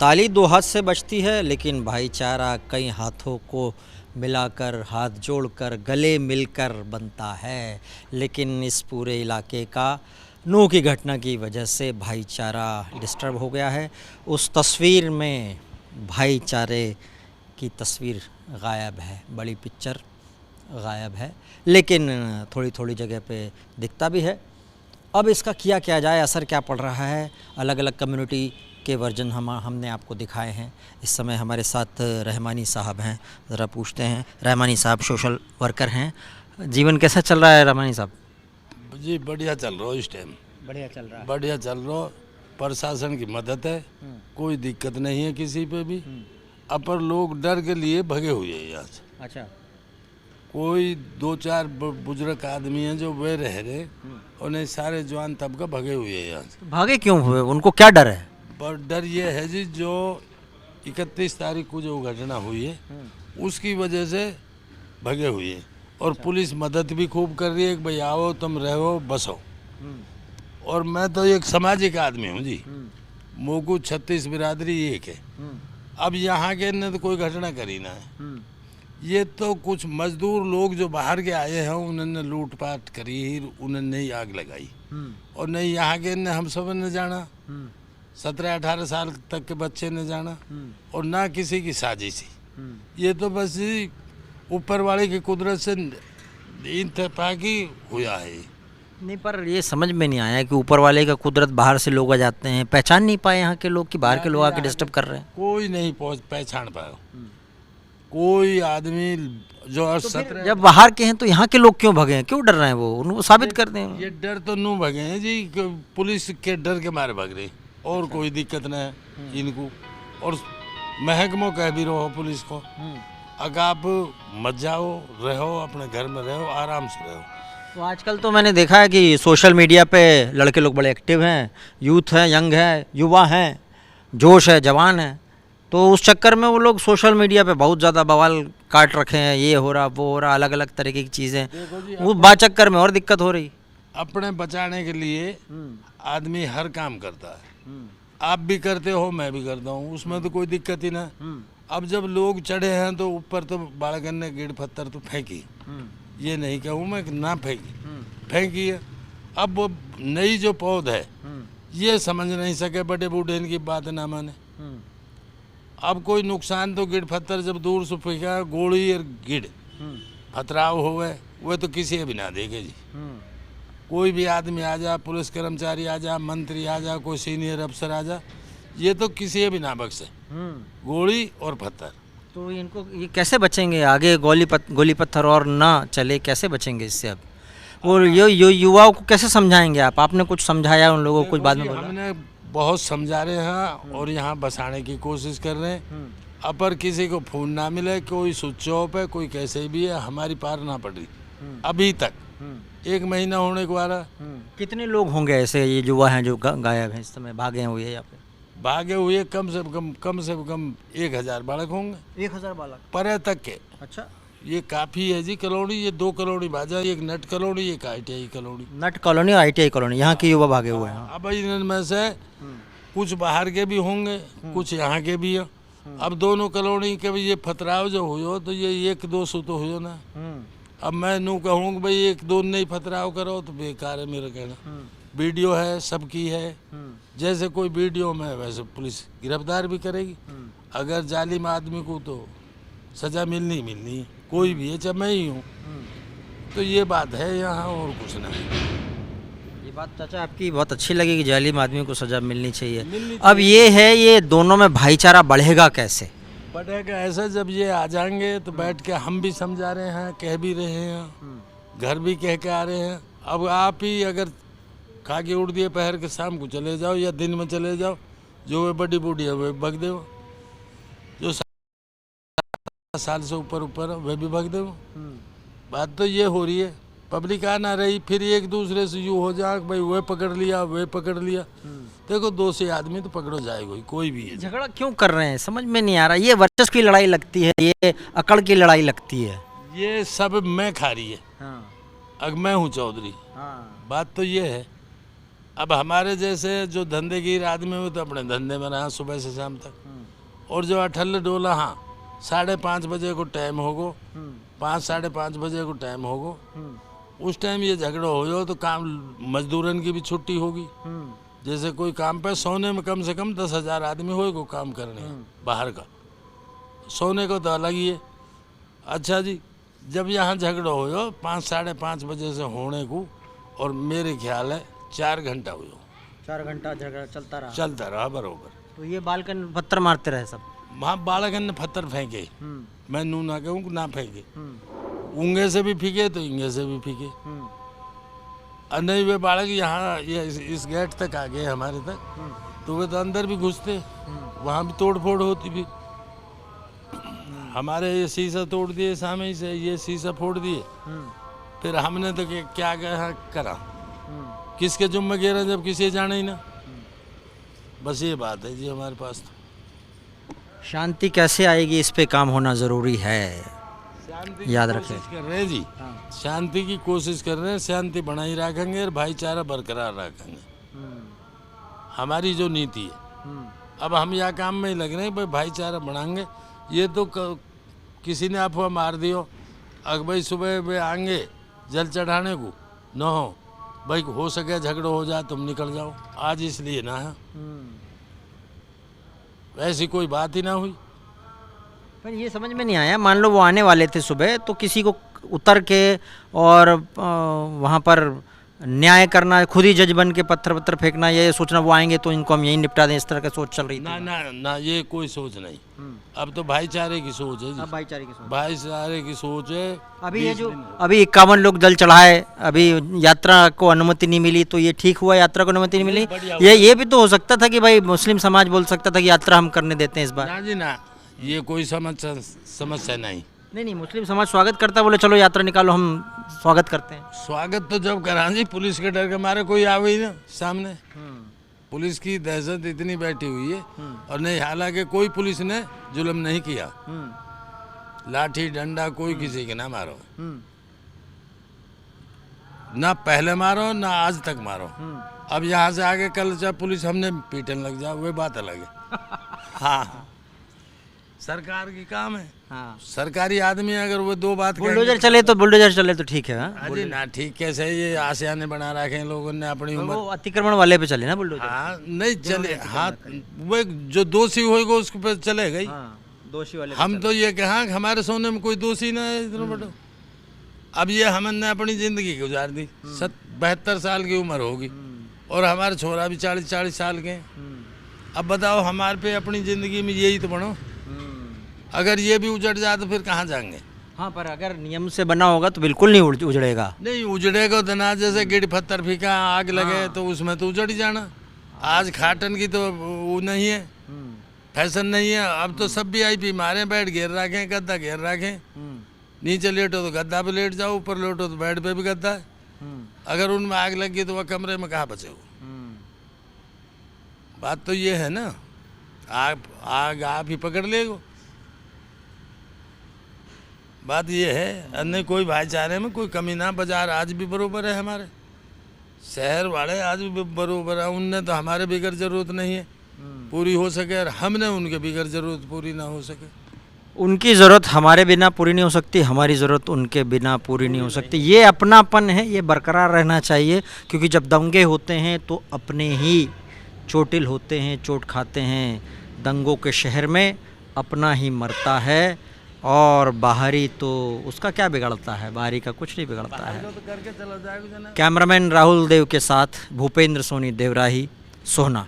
ताली दो हाथ से बजती है, लेकिन भाईचारा कई हाथों को मिलाकर, हाथ जोड़कर, गले मिलकर बनता है। लेकिन इस पूरे इलाके का नूह की घटना की वजह से भाईचारा डिस्टर्ब हो गया है। उस तस्वीर में भाईचारे की तस्वीर गायब है, बड़ी पिक्चर गायब है, लेकिन थोड़ी थोड़ी जगह पे दिखता भी है। अब इसका किया क्या जाए, असर क्या पड़ रहा है, अलग अलग कम्युनिटी के वर्जन हमने आपको दिखाए हैं। इस समय हमारे साथ रहमानी साहब हैं, ज़रा पूछते हैं। रहमानी साहब सोशल वर्कर हैं, जीवन कैसा चल रहा है रहमानी साहब? जी बढ़िया चल रहा हो इस टाइम, बढ़िया चल रहा है। बढ़िया चल रहा हो। प्रशासन की मदद है, कोई दिक्कत नहीं है किसी पे भी। अपर लोग डर के लिए भगे हुए हैं यहाँ से। अच्छा। कोई दो चार बुजुर्ग आदमी हैं जो वे रह रहे, उन्हें सारे जवान तबका भगे हुए हैं यहाँ से। भागे क्यों हुए, उनको क्या डर है? पर डर ये है जी, जो 31 तारीख को जो घटना हुई है उसकी वजह से भगे हुए हैं। और पुलिस मदद भी खूब कर रही है कि भाई आओ, तुम रहो, बसो। और मैं तो एक सामाजिक आदमी हूँ जी, मोगू 36 बिरादरी एक है। अब यहाँ के ने तो कोई घटना करी ना है, ये तो कुछ मजदूर लोग जो बाहर के आए हैं उन्होंने लूटपाट करी, उन्होंने ही आग लगाई। और नहीं यहाँ के ने हम सब ने जाना, 17-18 साल तक के बच्चे ने जाना, और ना किसी की साजिश। ये तो बस ऊपर वाले की कुदरत से इत्तेफाकी हुआ है। नहीं, पर ये समझ में नहीं आया कि ऊपर वाले का कुदरत, बाहर से लोग आ जाते हैं, पहचान नहीं पाए यहाँ के लोग कि बाहर के लोग आके डिस्टर्ब कर रहे हैं। कोई नहीं पहचान पाया कोई आदमी जो तो जब बाहर के हैं तो यहाँ के लोग क्यों भगे हैं, क्यों डर रहे हैं? वो उनको साबित कर दें। ये डर तो नू भगे हैं जी, पुलिस के डर के मारे भग रहे, और कोई दिक्कत नहीं है इनको। और महकमों कह भी रहो पुलिस को, अगर आप मत जाओ, रहो अपने घर में, रहो आराम से रहो। तो आजकल तो मैंने देखा है कि सोशल मीडिया पे लड़के लोग बड़े एक्टिव हैं, यूथ है, यंग है, युवा हैं, जोश है, जवान है। तो उस चक्कर में वो लोग सोशल मीडिया पे बहुत ज़्यादा बवाल काट रखे हैं, ये हो रहा, वो हो रहा, अलग अलग तरीके की चीज़ें, वो बाचक्कर में और दिक्कत हो रही। अपने बचाने के लिए आदमी हर काम करता है, आप भी करते हो, मैं भी करता हूँ, उसमें तो कोई दिक्कत ही ना। अब जब लोग चढ़े हैं तो ऊपर तो बालकन ने गिड़ पत्थर तो फेंकी, ये नहीं कहूँ मैं कि ना फेंकी है। अब वो नई जो पौध है ये समझ नहीं सके, बड़े बूढ़े इनकी बात ना माने। अब कोई नुकसान तो गिड़ पत्थर जब दूर से फेंका, गोली और गिड़ पथराव हुए, वह तो किसी भी ना देखे जी। कोई भी आदमी आ जा, पुलिस कर्मचारी आ जा, मंत्री आ जा, कोई सीनियर अफसर आ जा, ये तो किसी भी ना बख्शे, गोली और पत्थर। तो इनको ये कैसे बचेंगे आगे? गोली पत्थर और ना चले, कैसे बचेंगे इससे? अब वो युवाओं को कैसे समझाएंगे आप? आपने कुछ समझाया उन लोगों को, कुछ बाद में बोला? हमने बहुत समझा रहे हैं और यहाँ बसाने की कोशिश कर रहे हैं। अपर किसी को फोन ना मिले, कोई स्विच ऑफ है, कोई कैसे भी है, हमारी पार ना पड़ रही अभी तक। 1 महीना होने के बाद। कितने लोग होंगे ऐसे ये युवा हैं जो गायब हैं इस समय, भागे हुए यहाँ पे? भागे हुए कम से कम 1000 बालक होंगे। 1000 बालक परे तक के। अच्छा, ये काफ़ी है जी। कॉलोनी ये 2 कॉलोनी भाजा, एक नट कॉलोनी, एक ITI कॉलोनी। नट कॉलोनी और ITI कॉलोनी, यहाँ के युवा भागे हुए हैं। अब इनमें से कुछ बाहर के भी होंगे, कुछ यहाँ के भी हैं। अब दोनों कॉलोनी के भी ये फतराव जो हुई तो ये 1-2 सौ तो हुई ना। अब मैं नू कहूँ कि भाई 1-2 नहीं फतराव करो तो बेकार है मेरा कहना। वीडियो है, सबकी है, जैसे कोई वीडियो में वैसे पुलिस गिरफ्तार भी करेगी। अगर जालिम आदमी को तो सजा मिलनी, कोई भी है, चाहे मैं ही हूँ। तो ये बात है यहाँ, और कुछ नहीं। ये बात चाचा आपकी बहुत अच्छी लगी कि जालिम आदमी को सजा मिलनी चाहिए। अब ये है, ये दोनों में भाईचारा बढ़ेगा कैसे? बढ़ेगा ऐसा, जब ये आ जाएंगे तो बैठ के हम भी समझा रहे हैं, कह भी रहे हैं, घर भी कह के आ रहे हैं। अब आप ही अगर खा के उड़ दिए पहर के, शाम को चले जाओ या दिन में चले जाओ, जो वे बड़ी बूढ़ी है वे भग दो, जो 7 साल से ऊपर वे भी भग दो। बात तो ये हो रही है, पब्लिक आ ना रही, फिर एक दूसरे से यूँ हो जा भाई वे पकड़ लिया, वे पकड़ लिया। देखो 2 से आदमी तो पकड़ो जाएगा ही, कोई भी है। झगड़ा क्यों कर रहे हैं समझ में नहीं आ रहा। ये वर्चस्व की लड़ाई लगती है, ये अकड़ की लड़ाई लगती है, ये सब मैं खा रही है। हाँ। अब मैं हूँ चौधरी, बात तो ये है। अब हमारे जैसे जो धंधेगीर आदमी हुए तो अपने धंधे में रहा सुबह से शाम तक, और जो अठल डोला, हाँ 5:30 बजे को टाइम होगो, 5 साढ़े 5 बजे को टाइम होगो, उस टाइम ये झगड़ा हो जाओ तो काम मजदूरन की भी छुट्टी होगी। जैसे कोई काम पे सोने में कम से कम 10,000 आदमी होएगो काम करने बाहर का, सोने को तो अलग ही है। अच्छा जी, जब यहाँ झगड़ा हो जाओ 5 साढ़े 5 बजे से होने को, और मेरे ख्याल है 4 घंटा हो, 4 घंटा झगड़ा चलता रहा बरोबर। तो ये बालकन पत्थर मारते रहे सब। वहाँ बालकन ने पत्थर फेंके, मैं नू ना कहूँ ना फेंके, ऊँगे से भी फीके तो इंगे से भी फीके। और नहीं वे बालक यहाँ ये इस गेट तक आ गए हमारे तक, तो वे तो अंदर भी घुसते, वहाँ भी तोड़ फोड़ होती भी। हमारे ये शीशा तोड़ दिए सामने से, ये शीशा फोड़ दिए, फिर हमने तो क्या करा, किसके जुम्मे गिरा जब किसी जाना ही ना। बस ये बात है जी हमारे पास। तो शांति कैसे आएगी, इस पे काम होना ज़रूरी है, याद रखें। कर रहे हैं जी, शांति की कोशिश कर रहे हैं, शांति बनाई रखेंगे और भाईचारा बरकरार रखेंगे, हमारी जो नीति है। अब हम यहाँ काम में ही लग रहे हैं भाई भाईचारा बढ़ाएंगे। ये तो किसी ने अफवाह मार दियो अगर भाई सुबह वे आएंगे जल चढ़ाने को न हो भाई, हो सके झगड़ा हो जाए तुम निकल जाओ, आज इसलिए ना है, ऐसी कोई बात ही ना हुई। पर ये समझ में नहीं आया, मान लो वो आने वाले थे सुबह, तो किसी को उतर के और वहाँ पर न्याय करना, खुद ही जज बन के पत्थर फेंकना, ये सोचना वो आएंगे तो इनको हम यहीं निपटा दें, इस तरह का सोच चल रही थी। ना ना ना, ये कोई सोच नहीं, अब तो भाईचारे की सोच है जी, भाईचारे की सोच है। अभी ये जो अभी 51 लोग जल चढ़ाए, अभी यात्रा को अनुमति नहीं मिली, तो ये ठीक हुआ यात्रा को अनुमति नहीं मिली। ये भी तो हो सकता था कि भाई मुस्लिम समाज बोल सकता था कि यात्रा हम करने देते हैं इस बार। ना जी ना, ये कोई समस्या नहीं, मुस्लिम समाज स्वागत करता, बोले चलो यात्रा निकालो, हम स्वागत करते हैं। स्वागत तो जब करा जी, पुलिस के डर के मारे कोई आवे ही ना सामने, पुलिस की दहशत इतनी बैठी हुई है। और नहीं, हालांकि कोई पुलिस ने जुल्म नहीं किया, लाठी डंडा कोई किसी के ना मारो, ना पहले मारो ना आज तक मारो। अब यहाँ से आगे कल चाहे पुलिस हमने पीटन लग जाए, वो बात अलग है। हाँ, सरकार की काम है। हाँ, सरकारी आदमी अगर वो दो बात बुलडोजर चले तो ठीक है। अजी ना ठीक कैसे, ये आसियाने बना रखे हैं लोगों ने अपनी उम्र, वो अतिक्रमण वाले पे चले ना बुलडोजर। हाँ नहीं चले, हाँ वो जो दोषी होएगा उसके पे चलेगा ही। दोषी वाले हम तो ये कहा हमारे सोने में कोई दोषी ना है इतना बड़ा। अब ये हमने अपनी जिंदगी गुजार दी, 72 साल की उम्र होगी, और हमारे छोरा भी 40 साल के। अब बताओ हमारे पे अपनी जिंदगी में यही तो बनो, अगर ये भी उजड़ जाए तो फिर कहाँ जाएंगे। हाँ, पर अगर नियम से बना होगा तो बिल्कुल नहीं उजड़ेगा। नहीं उजड़ेगा तो ना, जैसे गिड़ पत्थर फीका आग लगे तो उसमें तो उजड़ ही जाना। आज खाटन की तो वो नहीं है, फैशन नहीं है। अब तो सब VIP मारे, बेड घेर रखें, गद्दा घेर रखें, नीचे लेटो तो गद्दा पे लेट जाओ, ऊपर लेटो तो बेड पे भी गद्दा है। अगर उनमें आग लग गई तो वह कमरे में कहाँ बचे हो। बात तो ये है ना, आग आप ही पकड़ लेगो। बात ये है, अन्य कोई भाईचारे में कोई कमी ना। बाजार आज भी बरोबर है, हमारे शहर वाले आज भी बरोबर है। उनने तो हमारे बिगड़ जरूरत नहीं है पूरी हो सके, और हमने उनके बिगड़ जरूरत पूरी ना हो सके। उनकी ज़रूरत हमारे बिना पूरी नहीं हो सकती, हमारी ज़रूरत उनके बिना पूरी नहीं हो सकती। ये अपनापन है, ये बरकरार रहना चाहिए, क्योंकि जब दंगे होते हैं तो अपने ही चोटिल होते हैं, चोट खाते हैं। दंगों के शहर में अपना ही मरता है, और बाहरी तो उसका क्या बिगड़ता है, बाहरी का कुछ नहीं बिगड़ता है। कैमरामैन राहुल देव के साथ भूपेंद्र सोनी देवराही, सोहना।